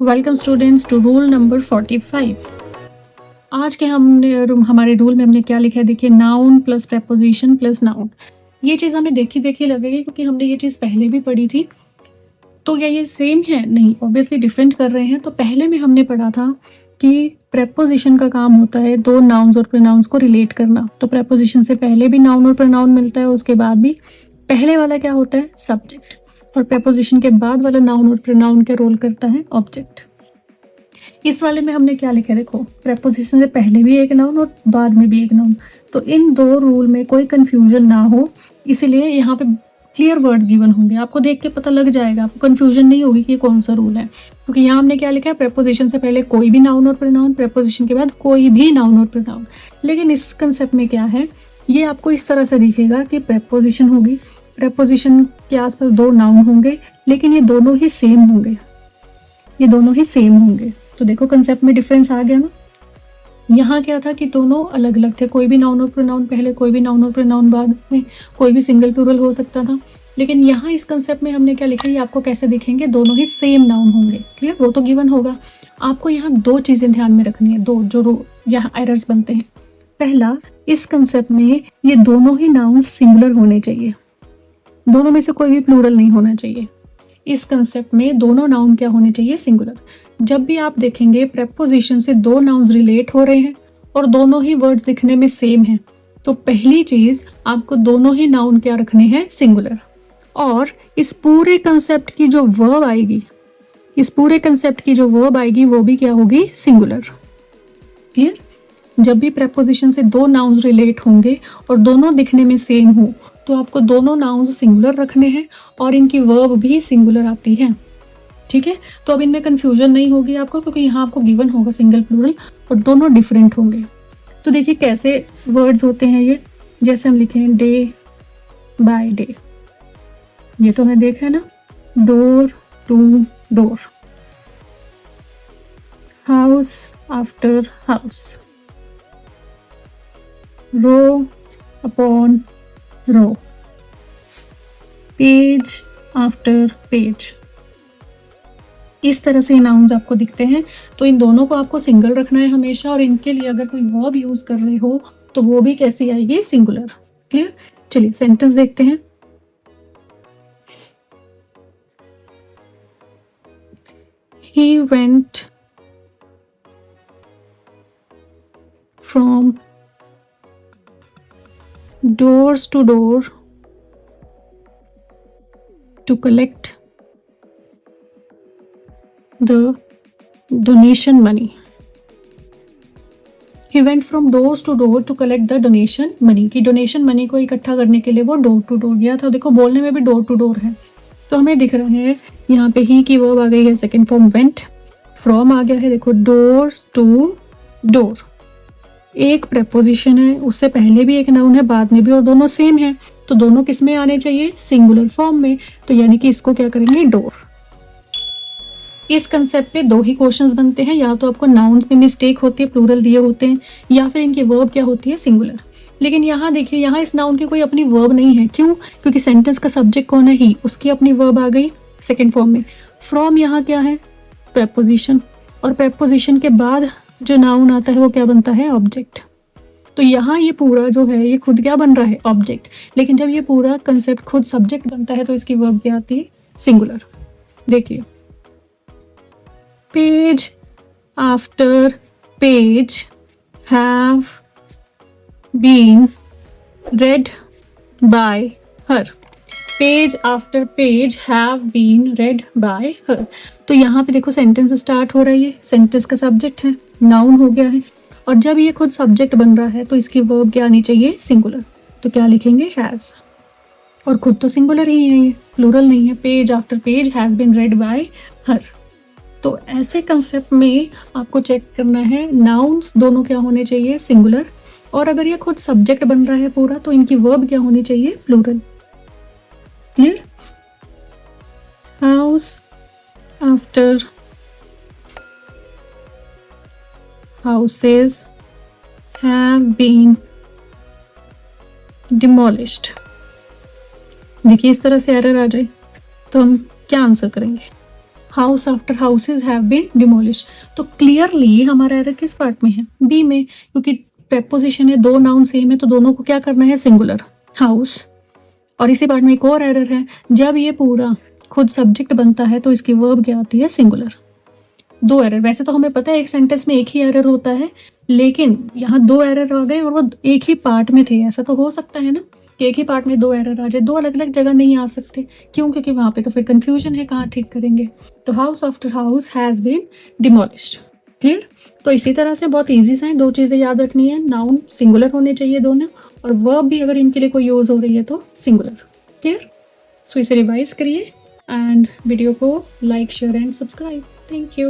Welcome students to rule number 45। आज के हमारे रूल में हमने क्या लिखा है, देखिए, noun plus preposition plus noun. ये चीज़ हमें देखी देखी लगेगी क्योंकि हमने ये चीज़ पहले भी पढ़ी थी। तो क्या ये सेम है? नहीं, ऑब्वियसली डिफरेंट कर रहे हैं। तो पहले में हमने पढ़ा था कि प्रेपोजिशन का काम होता है दो नाउन्स और प्रोनाउंस को रिलेट करना। तो प्रेपोजिशन से पहले भी नाउन और प्रोनाउन मिलता है और उसके बाद भी। पहले वाला क्या होता है? सब्जेक्ट। और प्रेपोजिशन के बाद वाला नाउन और प्रोनाउन का रोल करता है ऑब्जेक्ट। इस वाले में हमने क्या लिखा है, देखो, प्रेपोजिशन से पहले भी एक नाउन और बाद में भी एक नाउन। तो इन दो रूल में कोई कंफ्यूजन ना हो, इसीलिए यहाँ पे क्लियर वर्ड गिवन होंगे। आपको देख के पता लग जाएगा, आपको कंफ्यूजन नहीं होगी कि कौन सा रूल है। क्योंकि यहाँ हमने क्या लिखा है, प्रेपोजिशन से पहले कोई भी नाउन और प्रोनाउन, प्रेपोजिशन के बाद कोई भी नाउन और प्रोनाउन। लेकिन इस कंसेप्ट में क्या है, ये आपको इस तरह से दिखेगा कि प्रेपोजिशन होगी, प्रेपोजिशन के आसपास दो नाउन होंगे, लेकिन ये दोनों ही सेम होंगे, ये दोनों ही सेम होंगे। तो देखो कंसेप्ट में डिफरेंस आ गया ना। यहाँ क्या था कि दोनों अलग अलग थे, कोई भी नाउन और प्रोनाउन पहले, कोई भी नाउन और प्रोनाउन बाद में, कोई भी सिंगल प्लूरल हो सकता था। लेकिन यहाँ इस कंसेप्ट में हमने क्या लिखा है, ये आपको कैसे दिखेंगे, दोनों ही सेम नाउन होंगे। क्लियर? वो तो गिवन होगा। आपको यहाँ दो चीजें ध्यान में रखनी है, दो जो यहाँ एरर्स बनते हैं। पहला, इस कंसेप्ट में ये दोनों ही नाउन सिंगुलर होने चाहिए, दोनों में से कोई भी प्लूरल नहीं होना चाहिए। इस कंसेप्ट में दोनों नाउन क्या होने चाहिए? सिंगुलर। जब भी आप देखेंगे प्रेपोजिशन से दो नाउन्स रिलेट हो रहे हैं और दोनों ही वर्ड्स दिखने में सेम हैं, तो पहली चीज आपको दोनों ही नाउन क्या रखने हैं? सिंगुलर। और इस पूरे कंसेप्ट की जो वर्ब आएगी, इस पूरे कंसेप्ट की जो वर्ब आएगी वो भी क्या होगी? सिंगुलर। क्लियर? जब भी प्रेपोजिशन से दो नाउन्स रिलेट होंगे और दोनों दिखने में सेम हो, तो आपको दोनों नाउन्स सिंगुलर रखने हैं और इनकी वर्ब भी सिंगुलर आती है। ठीक है? तो अब इनमें कंफ्यूजन नहीं होगी आपको, क्योंकि यहाँ आपको गिवन होगा सिंगल प्लूरल और दोनों डिफरेंट होंगे। तो देखिए कैसे वर्ड्स होते हैं ये, जैसे हम लिखे हैं डे बाय डे, ये तो हमने देखा है ना। Door to door, house after house, row upon row, page after page. इस तरह से नाउन्स आपको दिखते हैं। तो इन दोनों को आपको सिंगल रखना है हमेशा, और इनके लिए अगर कोई वर्ब यूज कर रहे हो तो वो भी कैसी आएगी? सिंगुलर। क्लियर? चलिए सेंटेंस देखते हैं। He went from doors to door to collect the donation money. He went from doors to door to collect the donation money, कि डोनेशन मनी को इकट्ठा करने के लिए वो डोर टू डोर गया था। देखो बोलने में भी डोर टू डोर है, तो हमें दिख रहा है यहाँ पे ही की वर्ब आ गई है, सेकंड फॉर्म वेंट, फ्रॉम आ गया है, देखो डोर्स टू डोर, एक प्रेपोजिशन है, उससे पहले भी एक नाउन है, बाद में भी, और दोनों सेम है। तो दोनों किस में आने चाहिए? सिंगुलर फॉर्म में। तो यानी कि इसको क्या करेंगे? डोर। इस कंसेप्ट पे दो ही क्वेश्चंस बनते हैं, या तो आपको नाउन में मिस्टेक होती है, प्लूरल दिए होते हैं, या फिर इनकी वर्ब क्या होती है? सिंगुलर। लेकिन यहाँ देखिए, यहाँ इस नाउन की कोई अपनी वर्ब नहीं है। क्यों? क्योंकि सेंटेंस का सब्जेक्ट कौन है? ही, उसकी अपनी वर्ब आ गई सेकेंड फॉर्म में। फ्रॉम यहाँ क्या है? प्रेपोजिशन, और प्रेपोजिशन के बाद जो नाउन आता है वो क्या बनता है? ऑब्जेक्ट। तो यहाँ ये पूरा जो है ये खुद क्या बन रहा है? ऑब्जेक्ट। लेकिन जब ये पूरा कंसेप्ट खुद सब्जेक्ट बनता है तो इसकी वर्ब क्या आती है? सिंगुलर। देखिए, page after page have been read by her, page after page have been read by her। तो यहाँ पे देखो सेंटेंस स्टार्ट हो रही है, सेंटेंस का सब्जेक्ट है, नाउन हो गया है, और जब ये खुद सब्जेक्ट बन रहा है तो इसकी वर्ब क्या आनी चाहिए? सिंगुलर। तो क्या लिखेंगे? हैज, और खुद तो सिंगुलर ही है, ये प्लूरल नहीं है। Page after page has been read by her। तो ऐसे कंसेप्ट में आपको चेक करना है नाउन्स दोनों क्या होने चाहिए? सिंगुलर, और अगर ये खुद सब्जेक्ट बन रहा है पूरा तो इनकी वर्ब क्या होनी चाहिए? Plural. Clear? House after houses have been demolished. देखिए इस तरह से एरर आ जाए तो हम क्या आंसर करेंगे? House after houses have been demolish. तो क्लियरली हमारा एरर किस पार्ट में है? बी में, क्योंकि प्रेपोजिशन है, दो नाउन सेम है तो दोनों को क्या करना है? Singular, house. और इसी पार्ट में एक और एरर है, जब ये पूरा खुद सब्जेक्ट बनता है तो इसकी वर्ब क्या आती है? सिंगुलर। दो एरर, वैसे तो हमें पता है एक सेंटेंस में एक ही एरर होता है, लेकिन यहाँ दो एरर आ गए और वो एक ही पार्ट में थे। ऐसा तो हो सकता है ना कि एक ही पार्ट में दो एरर आ जाए, दो अलग अलग जगह नहीं आ सकते। क्यों? क्योंकि वहां पे तो फिर कंफ्यूजन है, कहाँ ठीक करेंगे। तो house after house has been demolished. Clear? तो इसी तरह से बहुत ईजी सा है, दो चीजें याद रखनी है, नाउन सिंगुलर होने चाहिए दोनों, और वर्ब भी अगर इनके लिए कोई यूज हो रही है तो सिंगुलर। क्लियर? सो इसे रिवाइज करिए एंड वीडियो को like, share and subscribe. Thank you.